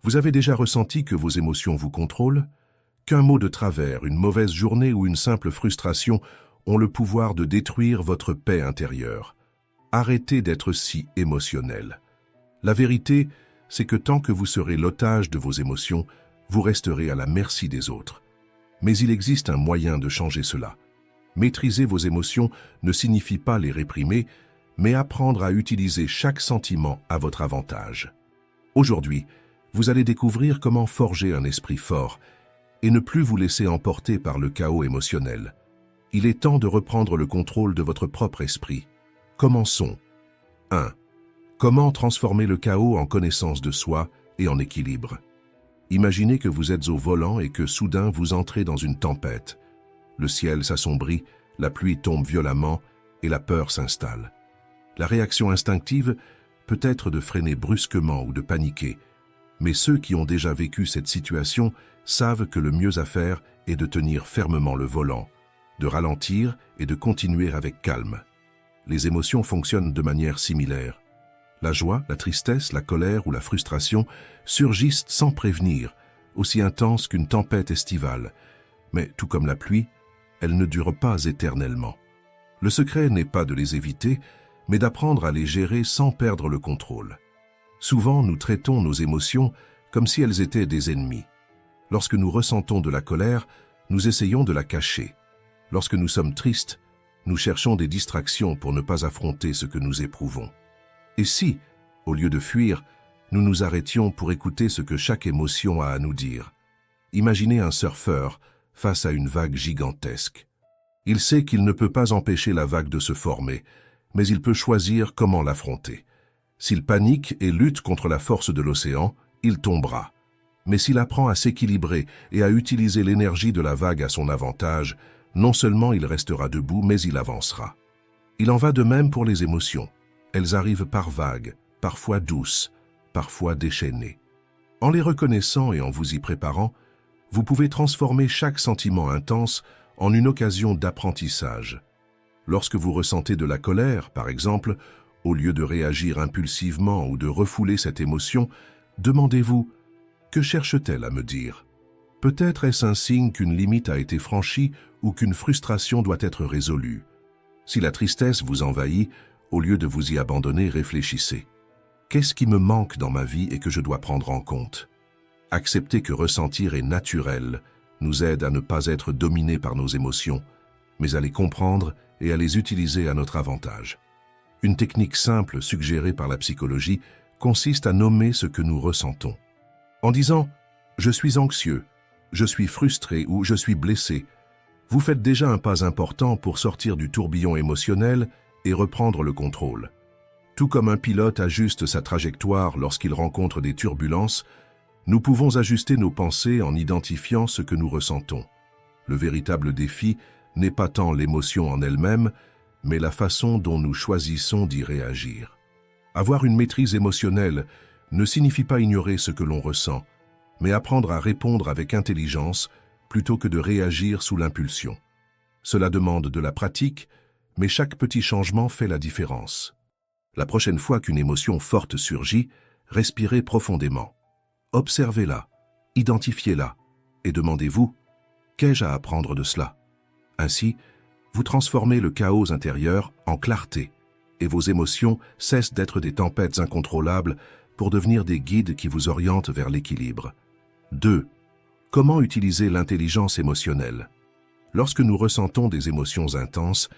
Vous avez déjà ressenti que vos émotions vous contrôlent? Qu'un mot de travers, une mauvaise journée ou une simple frustration ont le pouvoir de détruire votre paix intérieure. Arrêtez d'être si émotionnel. La vérité, c'est que tant que vous serez l'otage de vos émotions, vous resterez à la merci des autres. Mais il existe un moyen de changer cela. Maîtriser vos émotions ne signifie pas les réprimer, mais apprendre à utiliser chaque sentiment à votre avantage. Aujourd'hui, vous allez découvrir comment forger un esprit fort et ne plus vous laisser emporter par le chaos émotionnel. Il est temps de reprendre le contrôle de votre propre esprit. Commençons. 1. Comment transformer le chaos en connaissance de soi et en équilibre? Imaginez que vous êtes au volant et que soudain vous entrez dans une tempête. Le ciel s'assombrit, la pluie tombe violemment et la peur s'installe. La réaction instinctive peut être de freiner brusquement ou de paniquer, mais ceux qui ont déjà vécu cette situation savent que le mieux à faire est de tenir fermement le volant, de ralentir et de continuer avec calme. Les émotions fonctionnent de manière similaire. La joie, la tristesse, la colère ou la frustration surgissent sans prévenir, aussi intenses qu'une tempête estivale. Mais tout comme la pluie, elles ne durent pas éternellement. Le secret n'est pas de les éviter, mais d'apprendre à les gérer sans perdre le contrôle. Souvent, nous traitons nos émotions comme si elles étaient des ennemis. Lorsque nous ressentons de la colère, nous essayons de la cacher. Lorsque nous sommes tristes, nous cherchons des distractions pour ne pas affronter ce que nous éprouvons. Et si, au lieu de fuir, nous nous arrêtions pour écouter ce que chaque émotion a à nous dire? Imaginez un surfeur face à une vague gigantesque. Il sait qu'il ne peut pas empêcher la vague de se former, mais il peut choisir comment l'affronter. S'il panique et lutte contre la force de l'océan, il tombera. Mais s'il apprend à s'équilibrer et à utiliser l'énergie de la vague à son avantage, non seulement il restera debout, mais il avancera. Il en va de même pour les émotions. Elles arrivent par vagues, parfois douces, parfois déchaînées. En les reconnaissant et en vous y préparant, vous pouvez transformer chaque sentiment intense en une occasion d'apprentissage. Lorsque vous ressentez de la colère, par exemple, au lieu de réagir impulsivement ou de refouler cette émotion, demandez-vous « Que cherche-t-elle à me dire ?» Peut-être est-ce un signe qu'une limite a été franchie ou qu'une frustration doit être résolue. Si la tristesse vous envahit, au lieu de vous y abandonner, réfléchissez. Qu'est-ce qui me manque dans ma vie et que je dois prendre en compte? Accepter que ressentir est naturel nous aide à ne pas être dominé par nos émotions, mais à les comprendre et à les utiliser à notre avantage. Une technique simple suggérée par la psychologie consiste à nommer ce que nous ressentons. En disant « je suis anxieux »,« je suis frustré » ou « je suis blessé », vous faites déjà un pas important pour sortir du tourbillon émotionnel et reprendre le contrôle. Tout comme un pilote ajuste sa trajectoire lorsqu'il rencontre des turbulences, nous pouvons ajuster nos pensées en identifiant ce que nous ressentons. Le véritable défi n'est pas tant l'émotion en elle-même, mais la façon dont nous choisissons d'y réagir. Avoir une maîtrise émotionnelle ne signifie pas ignorer ce que l'on ressent, mais apprendre à répondre avec intelligence plutôt que de réagir sous l'impulsion. Cela demande de la pratique, mais chaque petit changement fait la différence. La prochaine fois qu'une émotion forte surgit, respirez profondément. Observez-la, identifiez-la et demandez-vous « Qu'ai-je à apprendre de cela ?» Ainsi, vous transformez le chaos intérieur en clarté et vos émotions cessent d'être des tempêtes incontrôlables pour devenir des guides qui vous orientent vers l'équilibre. 2. Comment utiliser l'intelligence émotionnelle? Lorsque nous ressentons des émotions intenses,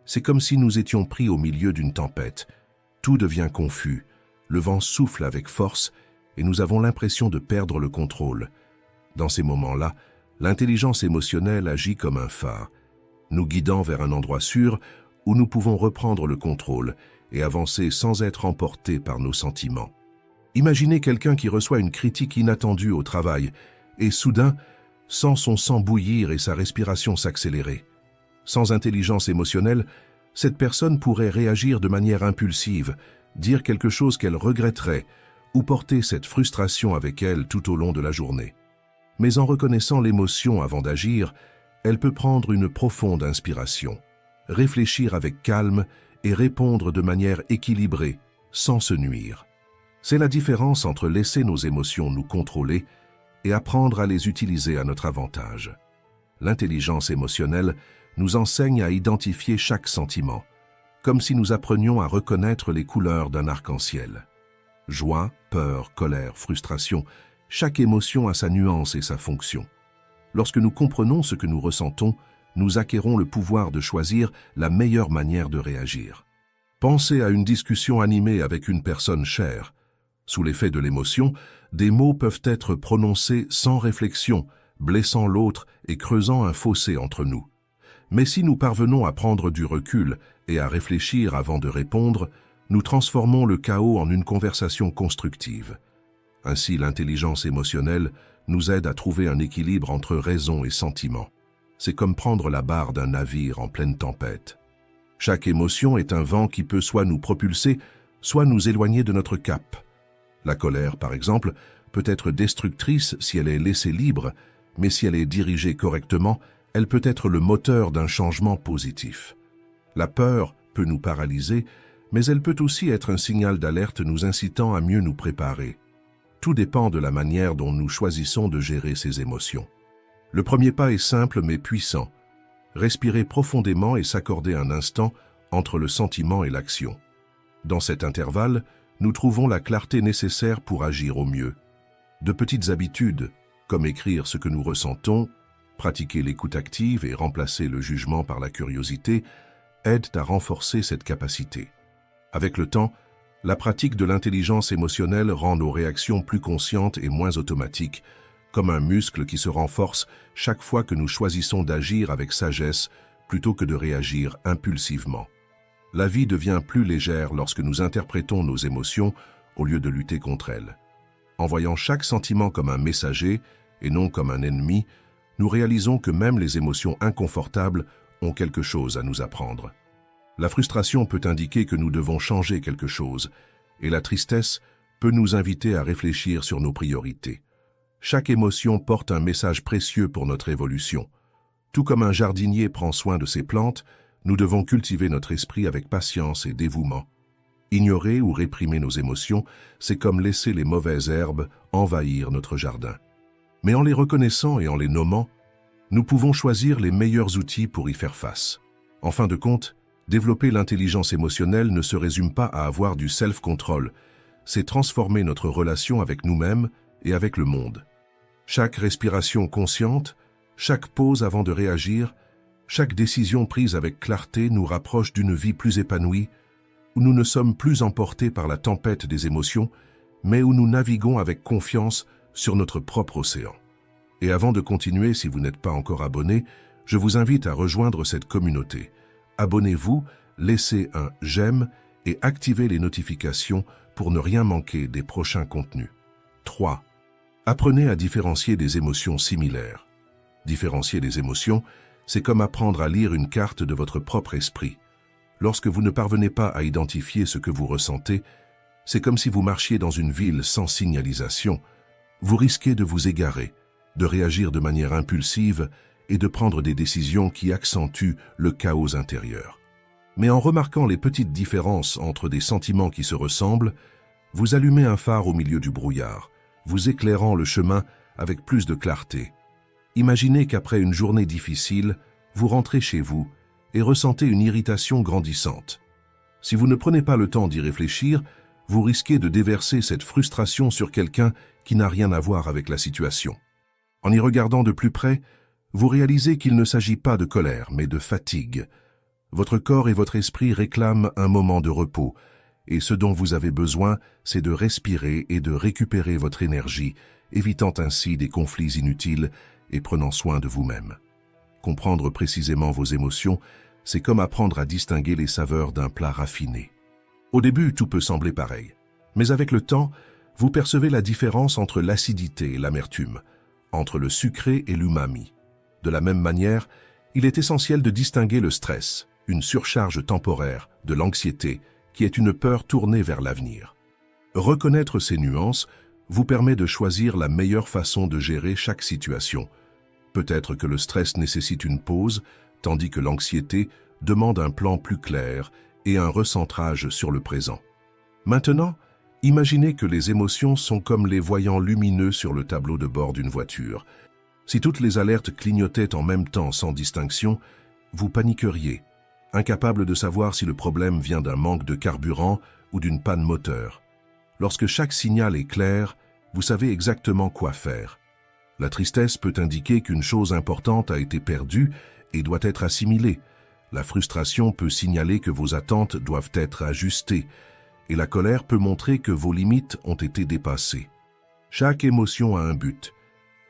c'est comme si nous étions pris au milieu d'une tempête. Tout devient confus, le vent souffle avec force et nous avons l'impression de perdre le contrôle. Dans ces moments-là, l'intelligence émotionnelle agit comme un phare, nous guidant vers un endroit sûr où nous pouvons reprendre le contrôle et avancer sans être emportés par nos sentiments. Imaginez quelqu'un qui reçoit une critique inattendue au travail et soudain sent son sang bouillir et sa respiration s'accélérer. Sans intelligence émotionnelle, cette personne pourrait réagir de manière impulsive, dire quelque chose qu'elle regretterait ou porter cette frustration avec elle tout au long de la journée. Mais en reconnaissant l'émotion avant d'agir, elle peut prendre une profonde inspiration, réfléchir avec calme et répondre de manière équilibrée, sans se nuire. C'est la différence entre laisser nos émotions nous contrôler et apprendre à les utiliser à notre avantage. L'intelligence émotionnelle nous enseigne à identifier chaque sentiment, comme si nous apprenions à reconnaître les couleurs d'un arc-en-ciel. Joie, peur, colère, frustration, chaque émotion a sa nuance et sa fonction. Lorsque nous comprenons ce que nous ressentons, nous acquérons le pouvoir de choisir la meilleure manière de réagir. Pensez à une discussion animée avec une personne chère. Sous l'effet de l'émotion, des mots peuvent être prononcés sans réflexion, blessant l'autre et creusant un fossé entre nous. Mais si nous parvenons à prendre du recul et à réfléchir avant de répondre, nous transformons le chaos en une conversation constructive. Ainsi, l'intelligence émotionnelle nous aide à trouver un équilibre entre raison et sentiment. C'est comme prendre la barre d'un navire en pleine tempête. Chaque émotion est un vent qui peut soit nous propulser, soit nous éloigner de notre cap. La colère, par exemple, peut être destructrice si elle est laissée libre, mais si elle est dirigée correctement, elle peut être le moteur d'un changement positif. La peur peut nous paralyser, mais elle peut aussi être un signal d'alerte nous incitant à mieux nous préparer. Tout dépend de la manière dont nous choisissons de gérer ces émotions. Le premier pas est simple mais puissant. Respirer profondément et s'accorder un instant entre le sentiment et l'action. Dans cet intervalle, nous trouvons la clarté nécessaire pour agir au mieux. De petites habitudes, comme écrire ce que nous ressentons, pratiquer l'écoute active et remplacer le jugement par la curiosité, aident à renforcer cette capacité. Avec le temps, la pratique de l'intelligence émotionnelle rend nos réactions plus conscientes et moins automatiques, comme un muscle qui se renforce chaque fois que nous choisissons d'agir avec sagesse plutôt que de réagir impulsivement. La vie devient plus légère lorsque nous interprétons nos émotions au lieu de lutter contre elles. En voyant chaque sentiment comme un messager et non comme un ennemi, nous réalisons que même les émotions inconfortables ont quelque chose à nous apprendre. La frustration peut indiquer que nous devons changer quelque chose, et la tristesse peut nous inviter à réfléchir sur nos priorités. Chaque émotion porte un message précieux pour notre évolution. Tout comme un jardinier prend soin de ses plantes, nous devons cultiver notre esprit avec patience et dévouement. Ignorer ou réprimer nos émotions, c'est comme laisser les mauvaises herbes envahir notre jardin. Mais en les reconnaissant et en les nommant, nous pouvons choisir les meilleurs outils pour y faire face. En fin de compte, développer l'intelligence émotionnelle ne se résume pas à avoir du self-control, c'est transformer notre relation avec nous-mêmes et avec le monde. Chaque respiration consciente, chaque pause avant de réagir, chaque décision prise avec clarté nous rapproche d'une vie plus épanouie, où nous ne sommes plus emportés par la tempête des émotions, mais où nous naviguons avec confiance sur notre propre océan. Et avant de continuer, si vous n'êtes pas encore abonné, je vous invite à rejoindre cette communauté. Abonnez-vous, laissez un « j'aime » et activez les notifications pour ne rien manquer des prochains contenus. 3. Apprenez à différencier des émotions similaires. Différencier des émotions, c'est comme apprendre à lire une carte de votre propre esprit. Lorsque vous ne parvenez pas à identifier ce que vous ressentez, c'est comme si vous marchiez dans une ville sans signalisation. Vous risquez de vous égarer, de réagir de manière impulsive et de prendre des décisions qui accentuent le chaos intérieur. Mais en remarquant les petites différences entre des sentiments qui se ressemblent, vous allumez un phare au milieu du brouillard, vous éclairant le chemin avec plus de clarté. Imaginez qu'après une journée difficile, vous rentrez chez vous et ressentez une irritation grandissante. Si vous ne prenez pas le temps d'y réfléchir, vous risquez de déverser cette frustration sur quelqu'un qui n'a rien à voir avec la situation. En y regardant de plus près, vous réalisez qu'il ne s'agit pas de colère, mais de fatigue. Votre corps et votre esprit réclament un moment de repos, et ce dont vous avez besoin, c'est de respirer et de récupérer votre énergie, évitant ainsi des conflits inutiles et prenant soin de vous-même. Comprendre précisément vos émotions, c'est comme apprendre à distinguer les saveurs d'un plat raffiné. Au début, tout peut sembler pareil, mais avec le temps, vous percevez la différence entre l'acidité et l'amertume, entre le sucré et l'umami. De la même manière, il est essentiel de distinguer le stress, une surcharge temporaire, de l'anxiété, qui est une peur tournée vers l'avenir. Reconnaître ces nuances vous permet de choisir la meilleure façon de gérer chaque situation. Peut-être que le stress nécessite une pause, tandis que l'anxiété demande un plan plus clair et un recentrage sur le présent. Maintenant, Imaginez que les émotions sont comme les voyants lumineux sur le tableau de bord d'une voiture. Si toutes les alertes clignotaient en même temps sans distinction, vous paniqueriez, incapable de savoir si le problème vient d'un manque de carburant ou d'une panne moteur. Lorsque chaque signal est clair, vous savez exactement quoi faire. La tristesse peut indiquer qu'une chose importante a été perdue et doit être assimilée. La frustration peut signaler que vos attentes doivent être ajustées, et la colère peut montrer que vos limites ont été dépassées. Chaque émotion a un but,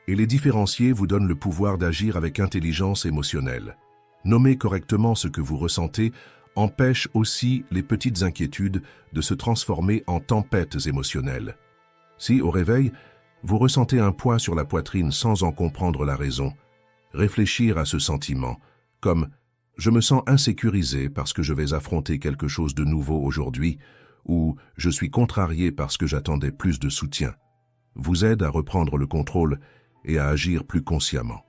et les différencier vous donne le pouvoir d'agir avec intelligence émotionnelle. Nommer correctement ce que vous ressentez empêche aussi les petites inquiétudes de se transformer en tempêtes émotionnelles. Si, au réveil, vous ressentez un poids sur la poitrine sans en comprendre la raison, réfléchir à ce sentiment, comme « je me sens insécurisé parce que je vais affronter quelque chose de nouveau aujourd'hui » ou « je suis contrarié parce que j'attendais plus de soutien », vous aide à reprendre le contrôle et à agir plus consciemment.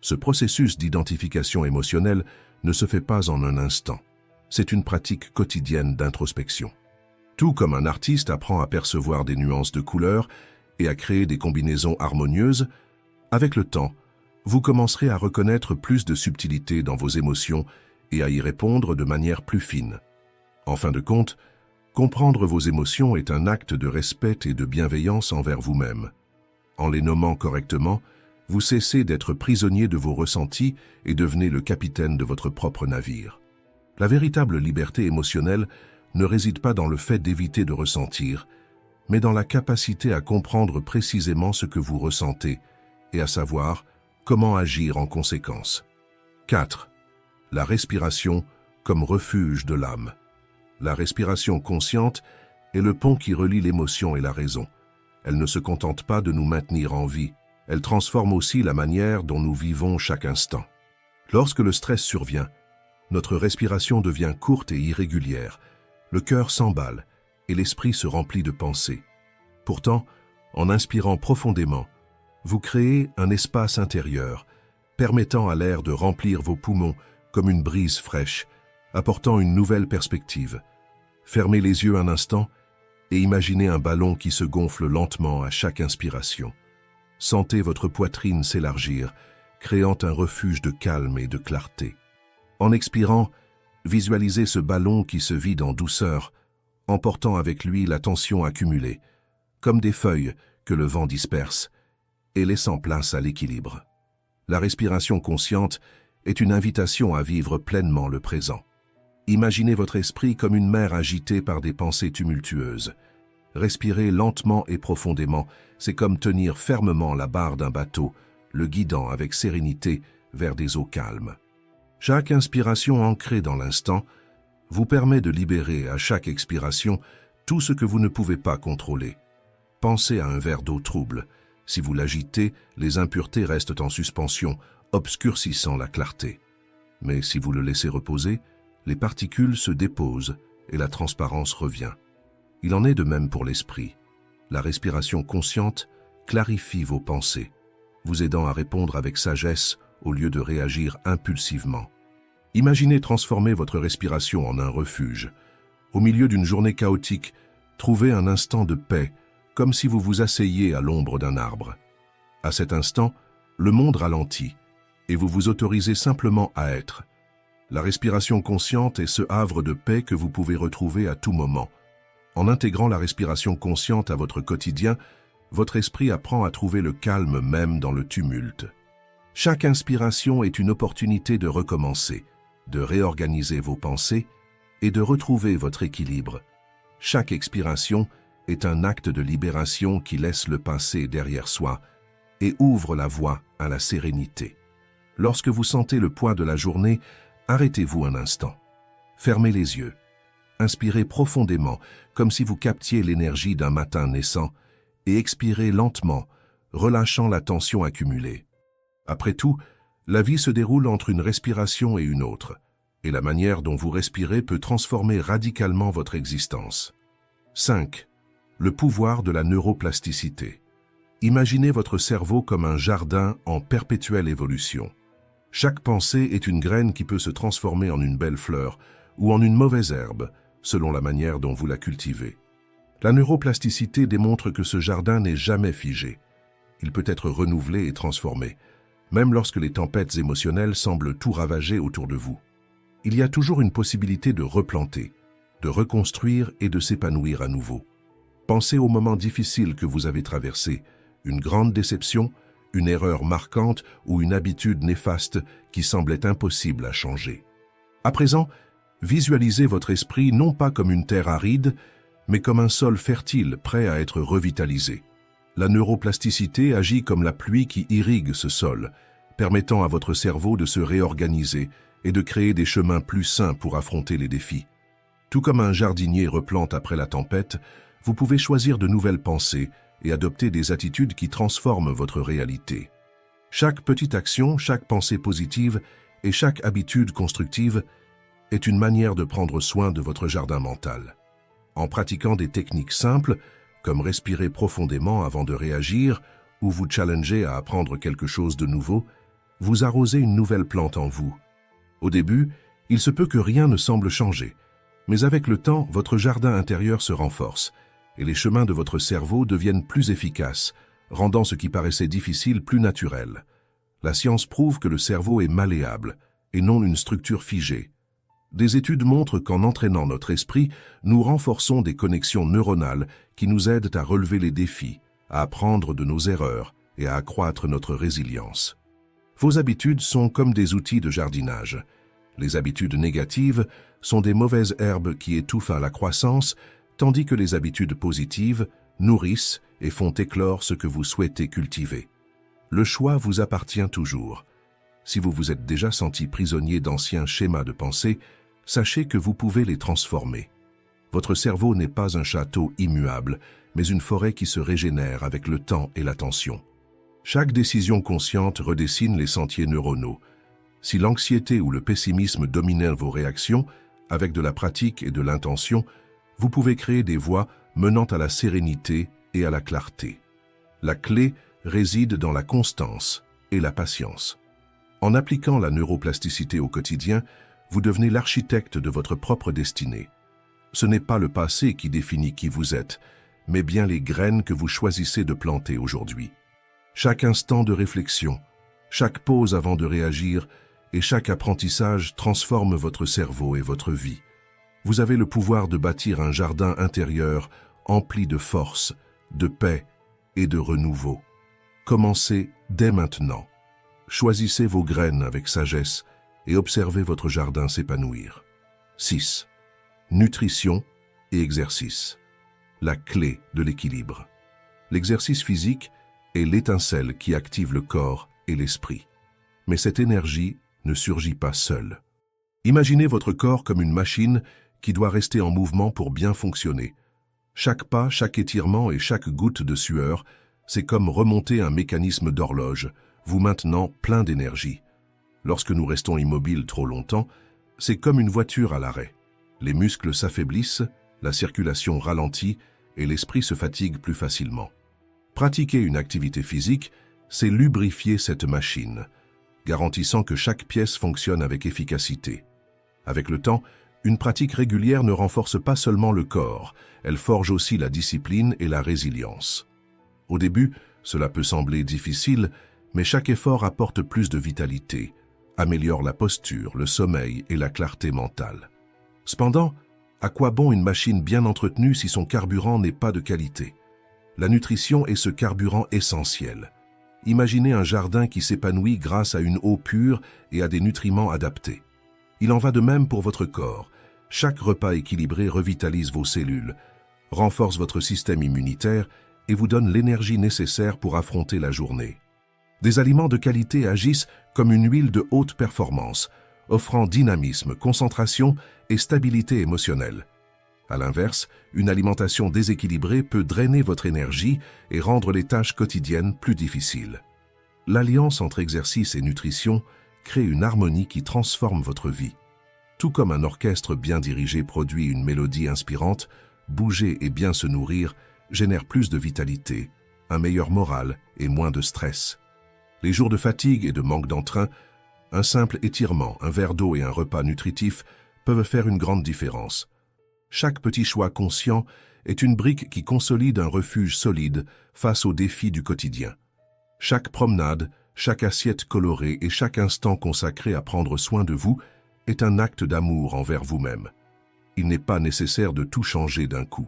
Ce processus d'identification émotionnelle ne se fait pas en un instant. C'est une pratique quotidienne d'introspection. Tout comme un artiste apprend à percevoir des nuances de couleurs et à créer des combinaisons harmonieuses, avec le temps, vous commencerez à reconnaître plus de subtilité dans vos émotions et à y répondre de manière plus fine. En fin de compte, comprendre vos émotions est un acte de respect et de bienveillance envers vous-même. En les nommant correctement, vous cessez d'être prisonnier de vos ressentis et devenez le capitaine de votre propre navire. La véritable liberté émotionnelle ne réside pas dans le fait d'éviter de ressentir, mais dans la capacité à comprendre précisément ce que vous ressentez et à savoir comment agir en conséquence. 4. La respiration comme refuge de l'âme. La respiration consciente est le pont qui relie l'émotion et la raison. Elle ne se contente pas de nous maintenir en vie, elle transforme aussi la manière dont nous vivons chaque instant. Lorsque le stress survient, notre respiration devient courte et irrégulière, le cœur s'emballe et l'esprit se remplit de pensées. Pourtant, en inspirant profondément, vous créez un espace intérieur, permettant à l'air de remplir vos poumons comme une brise fraîche, apportant une nouvelle perspective. Fermez les yeux un instant et imaginez un ballon qui se gonfle lentement à chaque inspiration. Sentez votre poitrine s'élargir, créant un refuge de calme et de clarté. En expirant, visualisez ce ballon qui se vide en douceur, emportant avec lui la tension accumulée, comme des feuilles que le vent disperse, et laissant place à l'équilibre. La respiration consciente est une invitation à vivre pleinement le présent. Imaginez votre esprit comme une mer agitée par des pensées tumultueuses. Respirer lentement et profondément, c'est comme tenir fermement la barre d'un bateau, le guidant avec sérénité vers des eaux calmes. Chaque inspiration ancrée dans l'instant vous permet de libérer à chaque expiration tout ce que vous ne pouvez pas contrôler. Pensez à un verre d'eau trouble. Si vous l'agitez, les impuretés restent en suspension, obscurcissant la clarté. Mais si vous le laissez reposer, les particules se déposent et la transparence revient. Il en est de même pour l'esprit. La respiration consciente clarifie vos pensées, vous aidant à répondre avec sagesse au lieu de réagir impulsivement. Imaginez transformer votre respiration en un refuge. Au milieu d'une journée chaotique, trouvez un instant de paix, comme si vous vous asseyiez à l'ombre d'un arbre. À cet instant, le monde ralentit, et vous vous autorisez simplement à être. La respiration consciente est ce havre de paix que vous pouvez retrouver à tout moment. En intégrant la respiration consciente à votre quotidien, votre esprit apprend à trouver le calme même dans le tumulte. Chaque inspiration est une opportunité de recommencer, de réorganiser vos pensées et de retrouver votre équilibre. Chaque expiration est un acte de libération qui laisse le passé derrière soi et ouvre la voie à la sérénité. Lorsque vous sentez le poids de la journée, arrêtez-vous un instant. Fermez les yeux. Inspirez profondément, comme si vous captiez l'énergie d'un matin naissant, et expirez lentement, relâchant la tension accumulée. Après tout, la vie se déroule entre une respiration et une autre, et la manière dont vous respirez peut transformer radicalement votre existence. 5. Le pouvoir de la neuroplasticité. Imaginez votre cerveau comme un jardin en perpétuelle évolution. Chaque pensée est une graine qui peut se transformer en une belle fleur ou en une mauvaise herbe, selon la manière dont vous la cultivez. La neuroplasticité démontre que ce jardin n'est jamais figé. Il peut être renouvelé et transformé, même lorsque les tempêtes émotionnelles semblent tout ravager autour de vous. Il y a toujours une possibilité de replanter, de reconstruire et de s'épanouir à nouveau. Pensez aux moments difficiles que vous avez traversés, une grande déception, une erreur marquante ou une habitude néfaste qui semblait impossible à changer. À présent, visualisez votre esprit non pas comme une terre aride, mais comme un sol fertile prêt à être revitalisé. La neuroplasticité agit comme la pluie qui irrigue ce sol, permettant à votre cerveau de se réorganiser et de créer des chemins plus sains pour affronter les défis. Tout comme un jardinier replante après la tempête, vous pouvez choisir de nouvelles pensées et adopter des attitudes qui transforment votre réalité. Chaque petite action, chaque pensée positive et chaque habitude constructive est une manière de prendre soin de votre jardin mental. En pratiquant des techniques simples, comme respirer profondément avant de réagir ou vous challenger à apprendre quelque chose de nouveau, vous arrosez une nouvelle plante en vous. Au début, il se peut que rien ne semble changer, mais avec le temps, votre jardin intérieur se renforce et les chemins de votre cerveau deviennent plus efficaces, rendant ce qui paraissait difficile plus naturel. La science prouve que le cerveau est malléable et non une structure figée. Des études montrent qu'en entraînant notre esprit, nous renforçons des connexions neuronales qui nous aident à relever les défis, à apprendre de nos erreurs et à accroître notre résilience. Vos habitudes sont comme des outils de jardinage. Les habitudes négatives sont des mauvaises herbes qui étouffent la croissance, tandis que les habitudes positives nourrissent et font éclore ce que vous souhaitez cultiver. Le choix vous appartient toujours. Si vous vous êtes déjà senti prisonnier d'anciens schémas de pensée, sachez que vous pouvez les transformer. Votre cerveau n'est pas un château immuable, mais une forêt qui se régénère avec le temps et l'attention. Chaque décision consciente redessine les sentiers neuronaux. Si l'anxiété ou le pessimisme dominaient vos réactions, avec de la pratique et de l'intention, vous pouvez créer des voies menant à la sérénité et à la clarté. La clé réside dans la constance et la patience. En appliquant la neuroplasticité au quotidien, vous devenez l'architecte de votre propre destinée. Ce n'est pas le passé qui définit qui vous êtes, mais bien les graines que vous choisissez de planter aujourd'hui. Chaque instant de réflexion, chaque pause avant de réagir et chaque apprentissage transforme votre cerveau et votre vie. Vous avez le pouvoir de bâtir un jardin intérieur empli de force, de paix et de renouveau. Commencez dès maintenant. Choisissez vos graines avec sagesse et observez votre jardin s'épanouir. 6. Nutrition et exercice. La clé de l'équilibre. L'exercice physique est l'étincelle qui active le corps et l'esprit. Mais cette énergie ne surgit pas seule. Imaginez votre corps comme une machine qui doit rester en mouvement pour bien fonctionner. Chaque pas, chaque étirement et chaque goutte de sueur, c'est comme remonter un mécanisme d'horloge, vous maintenant plein d'énergie. Lorsque nous restons immobiles trop longtemps, c'est comme une voiture à l'arrêt. Les muscles s'affaiblissent, la circulation ralentit et l'esprit se fatigue plus facilement. Pratiquer une activité physique, c'est lubrifier cette machine, garantissant que chaque pièce fonctionne avec efficacité. Avec le temps, une pratique régulière ne renforce pas seulement le corps, elle forge aussi la discipline et la résilience. Au début, cela peut sembler difficile, mais chaque effort apporte plus de vitalité, améliore la posture, le sommeil et la clarté mentale. Cependant, à quoi bon une machine bien entretenue si son carburant n'est pas de qualité? La nutrition est ce carburant essentiel. Imaginez un jardin qui s'épanouit grâce à une eau pure et à des nutriments adaptés. Il en va de même pour votre corps. Chaque repas équilibré revitalise vos cellules, renforce votre système immunitaire et vous donne l'énergie nécessaire pour affronter la journée. Des aliments de qualité agissent comme une huile de haute performance, offrant dynamisme, concentration et stabilité émotionnelle. À l'inverse, une alimentation déséquilibrée peut drainer votre énergie et rendre les tâches quotidiennes plus difficiles. L'alliance entre exercice et nutrition crée une harmonie qui transforme votre vie. Tout comme un orchestre bien dirigé produit une mélodie inspirante, bouger et bien se nourrir génère plus de vitalité, un meilleur moral et moins de stress. Les jours de fatigue et de manque d'entrain, un simple étirement, un verre d'eau et un repas nutritif peuvent faire une grande différence. Chaque petit choix conscient est une brique qui consolide un refuge solide face aux défis du quotidien. Chaque promenade, chaque assiette colorée et chaque instant consacré à prendre soin de vous est un acte d'amour envers vous-même. Il n'est pas nécessaire de tout changer d'un coup.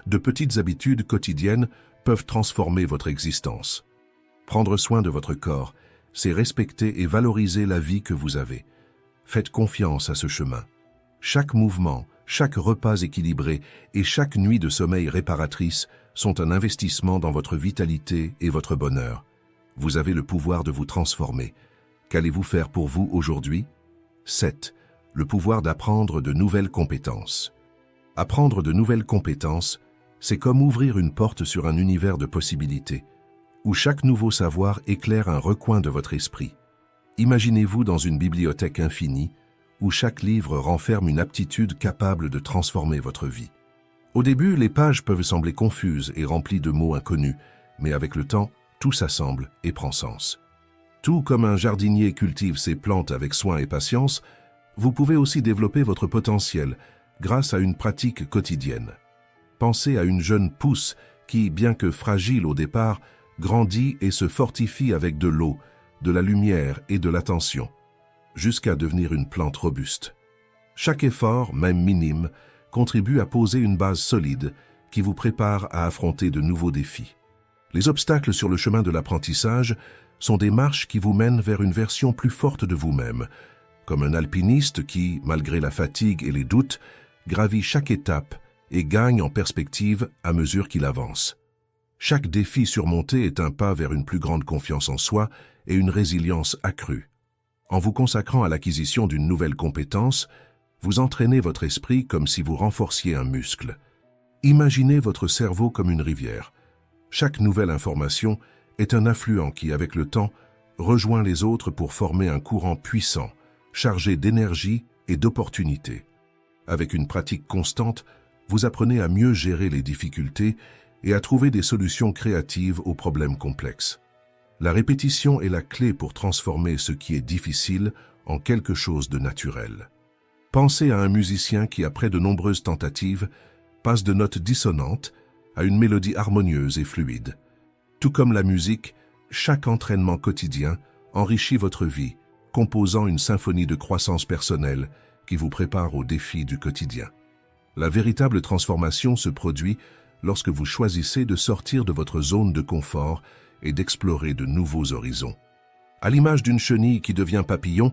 De petites habitudes quotidiennes peuvent transformer votre existence. Prendre soin de votre corps, c'est respecter et valoriser la vie que vous avez. Faites confiance à ce chemin. Chaque mouvement, chaque repas équilibré et chaque nuit de sommeil réparatrice sont un investissement dans votre vitalité et votre bonheur. Vous avez le pouvoir de vous transformer. Qu'allez-vous faire pour vous aujourd'hui? 7. Le pouvoir d'apprendre de nouvelles compétences. Apprendre de nouvelles compétences, c'est comme ouvrir une porte sur un univers de possibilités, où chaque nouveau savoir éclaire un recoin de votre esprit. Imaginez-vous dans une bibliothèque infinie, où chaque livre renferme une aptitude capable de transformer votre vie. Au début, les pages peuvent sembler confuses et remplies de mots inconnus, mais avec le temps, tout s'assemble et prend sens. Tout comme un jardinier cultive ses plantes avec soin et patience, vous pouvez aussi développer votre potentiel grâce à une pratique quotidienne. Pensez à une jeune pousse qui, bien que fragile au départ, grandit et se fortifie avec de l'eau, de la lumière et de l'attention, jusqu'à devenir une plante robuste. Chaque effort, même minime, contribue à poser une base solide qui vous prépare à affronter de nouveaux défis. Les obstacles sur le chemin de l'apprentissage sont des marches qui vous mènent vers une version plus forte de vous-même, comme un alpiniste qui, malgré la fatigue et les doutes, gravit chaque étape et gagne en perspective à mesure qu'il avance. Chaque défi surmonté est un pas vers une plus grande confiance en soi et une résilience accrue. En vous consacrant à l'acquisition d'une nouvelle compétence, vous entraînez votre esprit comme si vous renforciez un muscle. Imaginez votre cerveau comme une rivière. Chaque nouvelle information est un affluent qui, avec le temps, rejoint les autres pour former un courant puissant, chargé d'énergie et d'opportunités. Avec une pratique constante, vous apprenez à mieux gérer les difficultés et à trouver des solutions créatives aux problèmes complexes. La répétition est la clé pour transformer ce qui est difficile en quelque chose de naturel. Pensez à un musicien qui, après de nombreuses tentatives, passe de notes dissonantes à une mélodie harmonieuse et fluide. Tout comme la musique, chaque entraînement quotidien enrichit votre vie, composant une symphonie de croissance personnelle qui vous prépare aux défis du quotidien. La véritable transformation se produit lorsque vous choisissez de sortir de votre zone de confort et d'explorer de nouveaux horizons. À l'image d'une chenille qui devient papillon,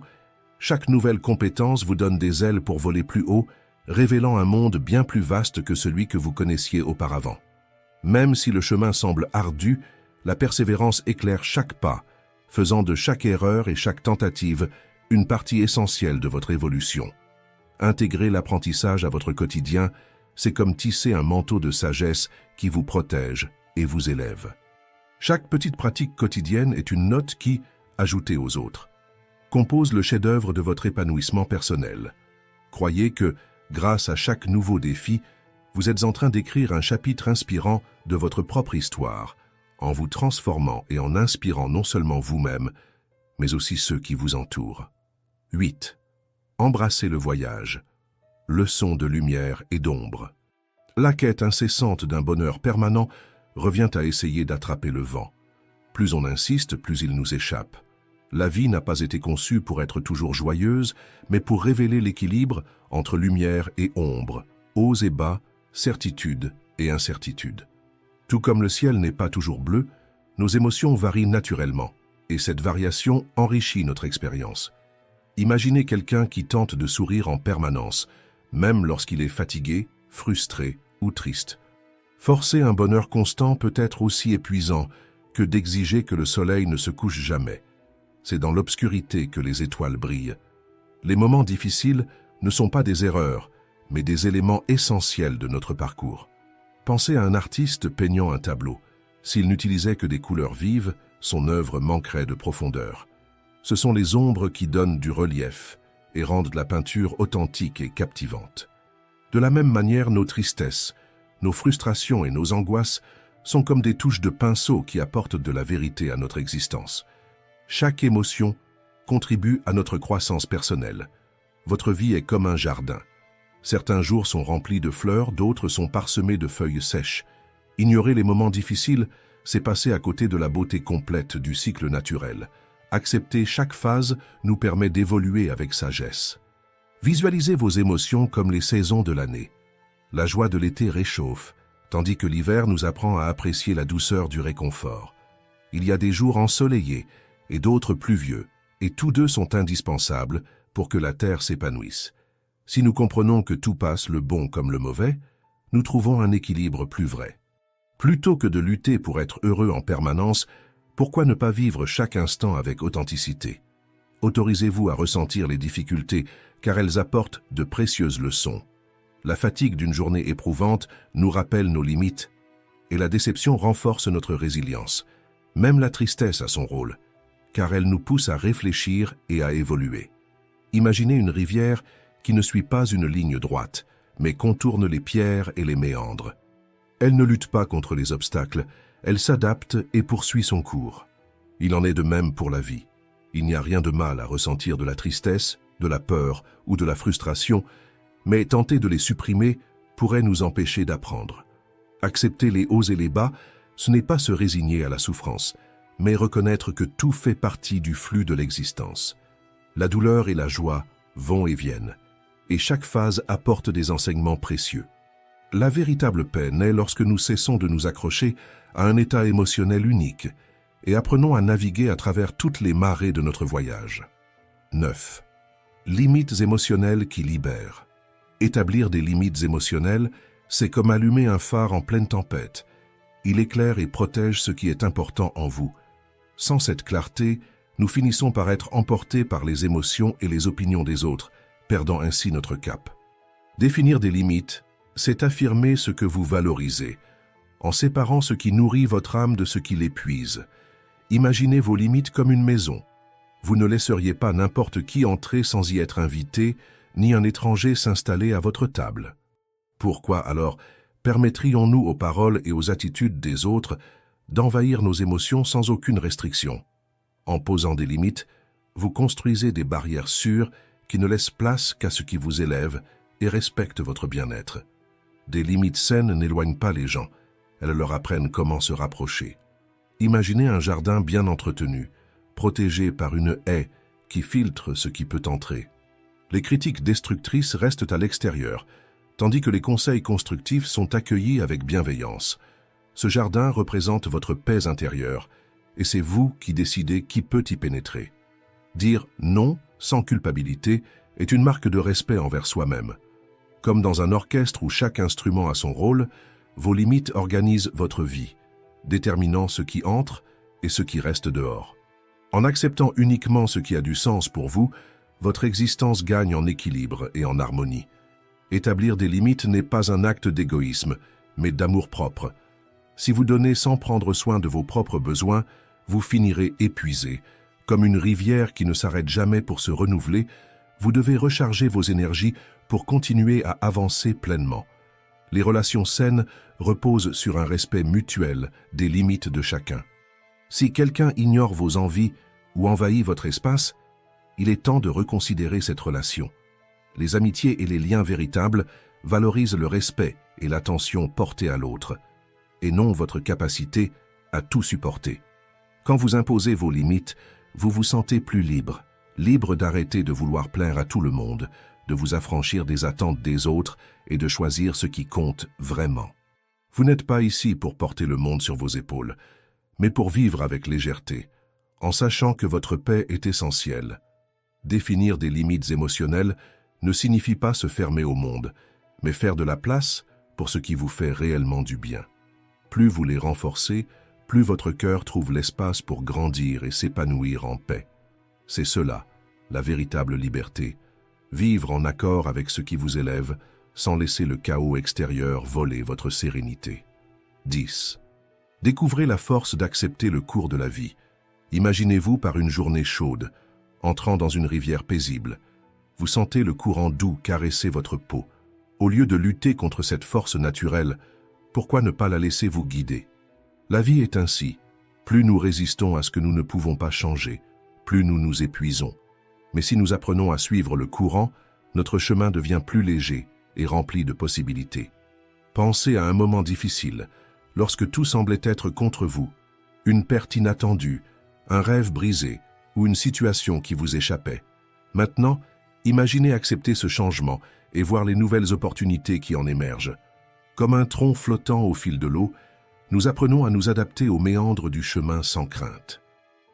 chaque nouvelle compétence vous donne des ailes pour voler plus haut, révélant un monde bien plus vaste que celui que vous connaissiez auparavant. Même si le chemin semble ardu, la persévérance éclaire chaque pas, faisant de chaque erreur et chaque tentative une partie essentielle de votre évolution. Intégrer l'apprentissage à votre quotidien, c'est comme tisser un manteau de sagesse qui vous protège et vous élève. Chaque petite pratique quotidienne est une note qui, ajoutée aux autres, compose le chef-d'œuvre de votre épanouissement personnel. Croyez que, grâce à chaque nouveau défi, vous êtes en train d'écrire un chapitre inspirant de votre propre histoire, en vous transformant et en inspirant non seulement vous-même, mais aussi ceux qui vous entourent. 8. Embrassez le voyage. Leçon de lumière et d'ombre. La quête incessante d'un bonheur permanent revient à essayer d'attraper le vent. Plus on insiste, plus il nous échappe. La vie n'a pas été conçue pour être toujours joyeuse, mais pour révéler l'équilibre entre lumière et ombre, hauts et bas, certitude et incertitude. Tout comme le ciel n'est pas toujours bleu, nos émotions varient naturellement, et cette variation enrichit notre expérience. Imaginez quelqu'un qui tente de sourire en permanence, même lorsqu'il est fatigué, frustré ou triste. Forcer un bonheur constant peut être aussi épuisant que d'exiger que le soleil ne se couche jamais. C'est dans l'obscurité que les étoiles brillent. Les moments difficiles ne sont pas des erreurs, mais des éléments essentiels de notre parcours. Pensez à un artiste peignant un tableau. S'il n'utilisait que des couleurs vives, son œuvre manquerait de profondeur. Ce sont les ombres qui donnent du relief et rendent la peinture authentique et captivante. De la même manière, nos tristesses, nos frustrations et nos angoisses sont comme des touches de pinceau qui apportent de la vérité à notre existence. Chaque émotion contribue à notre croissance personnelle. Votre vie est comme un jardin. Certains jours sont remplis de fleurs, d'autres sont parsemés de feuilles sèches. Ignorer les moments difficiles, c'est passer à côté de la beauté complète du cycle naturel. Accepter chaque phase nous permet d'évoluer avec sagesse. Visualisez vos émotions comme les saisons de l'année. La joie de l'été réchauffe, tandis que l'hiver nous apprend à apprécier la douceur du réconfort. Il y a des jours ensoleillés et d'autres pluvieux, et tous deux sont indispensables pour que la terre s'épanouisse. Si nous comprenons que tout passe, le bon comme le mauvais, nous trouvons un équilibre plus vrai. Plutôt que de lutter pour être heureux en permanence, pourquoi ne pas vivre chaque instant avec authenticité? Autorisez-vous à ressentir les difficultés, car elles apportent de précieuses leçons. La fatigue d'une journée éprouvante nous rappelle nos limites, et la déception renforce notre résilience. Même la tristesse a son rôle, car elle nous pousse à réfléchir et à évoluer. Imaginez une rivière qui ne suit pas une ligne droite, mais contourne les pierres et les méandres. Elle ne lutte pas contre les obstacles, elle s'adapte et poursuit son cours. Il en est de même pour la vie. Il n'y a rien de mal à ressentir de la tristesse, de la peur ou de la frustration, mais tenter de les supprimer pourrait nous empêcher d'apprendre. Accepter les hauts et les bas, ce n'est pas se résigner à la souffrance, mais reconnaître que tout fait partie du flux de l'existence. La douleur et la joie vont et viennent, et chaque phase apporte des enseignements précieux. La véritable paix naît lorsque nous cessons de nous accrocher à un état émotionnel unique et apprenons à naviguer à travers toutes les marées de notre voyage. 9. Limites émotionnelles qui libèrent. Établir des limites émotionnelles, c'est comme allumer un phare en pleine tempête. Il éclaire et protège ce qui est important en vous. Sans cette clarté, nous finissons par être emportés par les émotions et les opinions des autres, perdant ainsi notre cap. Définir des limites, c'est affirmer ce que vous valorisez, en séparant ce qui nourrit votre âme de ce qui l'épuise. Imaginez vos limites comme une maison. Vous ne laisseriez pas n'importe qui entrer sans y être invité, ni un étranger s'installer à votre table. Pourquoi alors permettrions-nous aux paroles et aux attitudes des autres d'envahir nos émotions sans aucune restriction? En posant des limites, vous construisez des barrières sûres qui ne laissent place qu'à ce qui vous élève et respecte votre bien-être. Des limites saines n'éloignent pas les gens, elles leur apprennent comment se rapprocher. Imaginez un jardin bien entretenu, protégé par une haie qui filtre ce qui peut entrer. Les critiques destructrices restent à l'extérieur, tandis que les conseils constructifs sont accueillis avec bienveillance. Ce jardin représente votre paix intérieure, et c'est vous qui décidez qui peut y pénétrer. Dire non sans culpabilité est une marque de respect envers soi-même. Comme dans un orchestre où chaque instrument a son rôle, vos limites organisent votre vie, déterminant ce qui entre et ce qui reste dehors. En acceptant uniquement ce qui a du sens pour vous, votre existence gagne en équilibre et en harmonie. Établir des limites n'est pas un acte d'égoïsme, mais d'amour-propre. Si vous donnez sans prendre soin de vos propres besoins, vous finirez épuisé. Comme une rivière qui ne s'arrête jamais pour se renouveler, vous devez recharger vos énergies pour continuer à avancer pleinement. Les relations saines reposent sur un respect mutuel des limites de chacun. Si quelqu'un ignore vos envies ou envahit votre espace, il est temps de reconsidérer cette relation. Les amitiés et les liens véritables valorisent le respect et l'attention portée à l'autre, et non votre capacité à tout supporter. Quand vous imposez vos limites, vous vous sentez plus libre, libre d'arrêter de vouloir plaire à tout le monde, de vous affranchir des attentes des autres et de choisir ce qui compte vraiment. Vous n'êtes pas ici pour porter le monde sur vos épaules, mais pour vivre avec légèreté, en sachant que votre paix est essentielle. Définir des limites émotionnelles ne signifie pas se fermer au monde, mais faire de la place pour ce qui vous fait réellement du bien. Plus vous les renforcez, plus votre cœur trouve l'espace pour grandir et s'épanouir en paix. C'est cela, la véritable liberté. Vivre en accord avec ce qui vous élève, sans laisser le chaos extérieur voler votre sérénité. 10. Découvrez la force d'accepter le cours de la vie. Imaginez-vous par une journée chaude, entrant dans une rivière paisible. Vous sentez le courant doux caresser votre peau. Au lieu de lutter contre cette force naturelle, pourquoi ne pas la laisser vous guider? La vie est ainsi. Plus nous résistons à ce que nous ne pouvons pas changer, plus nous nous épuisons. Mais si nous apprenons à suivre le courant, notre chemin devient plus léger et rempli de possibilités. Pensez à un moment difficile, lorsque tout semblait être contre vous, une perte inattendue, un rêve brisé ou une situation qui vous échappait. Maintenant, imaginez accepter ce changement et voir les nouvelles opportunités qui en émergent. Comme un tronc flottant au fil de l'eau, nous apprenons à nous adapter aux méandres du chemin sans crainte.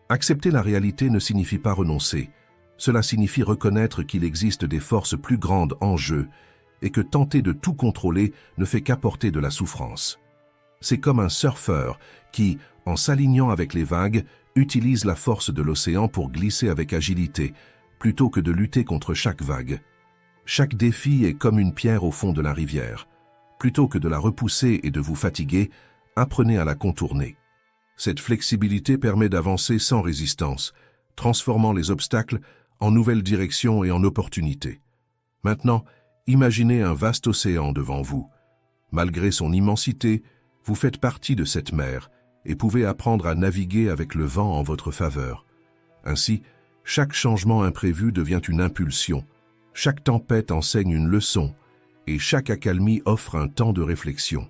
Accepter la réalité ne signifie pas renoncer. Cela signifie reconnaître qu'il existe des forces plus grandes en jeu et que tenter de tout contrôler ne fait qu'apporter de la souffrance. C'est comme un surfeur qui, en s'alignant avec les vagues, utilise la force de l'océan pour glisser avec agilité, plutôt que de lutter contre chaque vague. Chaque défi est comme une pierre au fond de la rivière. Plutôt que de la repousser et de vous fatiguer, apprenez à la contourner. Cette flexibilité permet d'avancer sans résistance, transformant les obstacles en nouvelles directions et en opportunités. Maintenant, imaginez un vaste océan devant vous. Malgré son immensité, vous faites partie de cette mer et pouvez apprendre à naviguer avec le vent en votre faveur. Ainsi, chaque changement imprévu devient une impulsion, chaque tempête enseigne une leçon et chaque accalmie offre un temps de réflexion.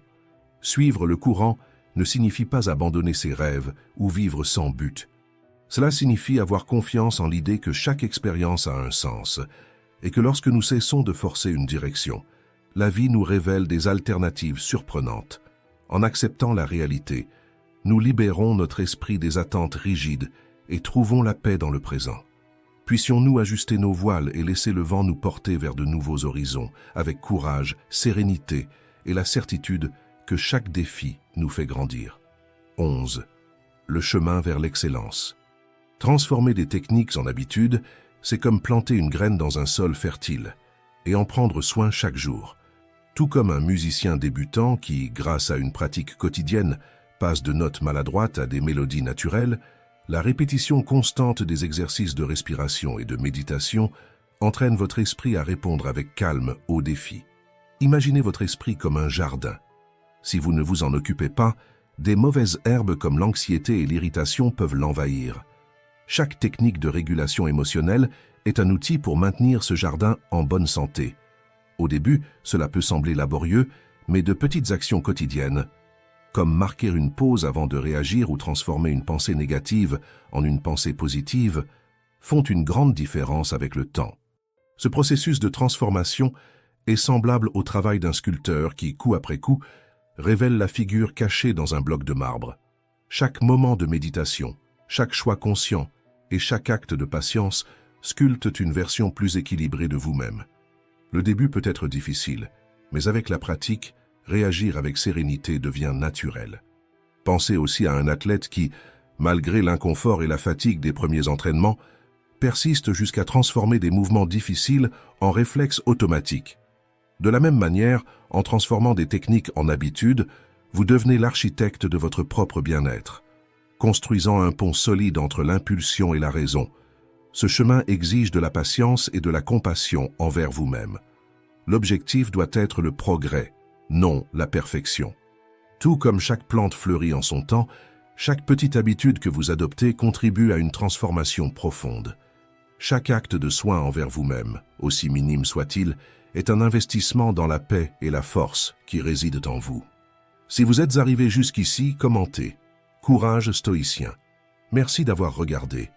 Suivre le courant ne signifie pas abandonner ses rêves ou vivre sans but. Cela signifie avoir confiance en l'idée que chaque expérience a un sens et que lorsque nous cessons de forcer une direction, la vie nous révèle des alternatives surprenantes. En acceptant la réalité, nous libérons notre esprit des attentes rigides et trouvons la paix dans le présent. Puissions-nous ajuster nos voiles et laisser le vent nous porter vers de nouveaux horizons, avec courage, sérénité et la certitude que chaque défi nous fait grandir. 11. Le chemin vers l'excellence. Transformer des techniques en habitudes, c'est comme planter une graine dans un sol fertile et en prendre soin chaque jour. Tout comme un musicien débutant qui, grâce à une pratique quotidienne, passe de notes maladroites à des mélodies naturelles, la répétition constante des exercices de respiration et de méditation entraîne votre esprit à répondre avec calme aux défis. Imaginez votre esprit comme un jardin. Si vous ne vous en occupez pas, des mauvaises herbes comme l'anxiété et l'irritation peuvent l'envahir. Chaque technique de régulation émotionnelle est un outil pour maintenir ce jardin en bonne santé. Au début, cela peut sembler laborieux, mais de petites actions quotidiennes, comme marquer une pause avant de réagir ou transformer une pensée négative en une pensée positive, font une grande différence avec le temps. Ce processus de transformation est semblable au travail d'un sculpteur qui, coup après coup, révèle la figure cachée dans un bloc de marbre. Chaque moment de méditation, chaque choix conscient et chaque acte de patience sculptent une version plus équilibrée de vous-même. Le début peut être difficile, mais avec la pratique, réagir avec sérénité devient naturel. Pensez aussi à un athlète qui, malgré l'inconfort et la fatigue des premiers entraînements, persiste jusqu'à transformer des mouvements difficiles en réflexes automatiques. De la même manière, en transformant des techniques en habitudes, vous devenez l'architecte de votre propre bien-être, construisant un pont solide entre l'impulsion et la raison. Ce chemin exige de la patience et de la compassion envers vous-même. L'objectif doit être le progrès, non la perfection. Tout comme chaque plante fleurit en son temps, chaque petite habitude que vous adoptez contribue à une transformation profonde. Chaque acte de soin envers vous-même, aussi minime soit-il, est un investissement dans la paix et la force qui résident en vous. Si vous êtes arrivé jusqu'ici, commentez. Courage stoïcien. Merci d'avoir regardé.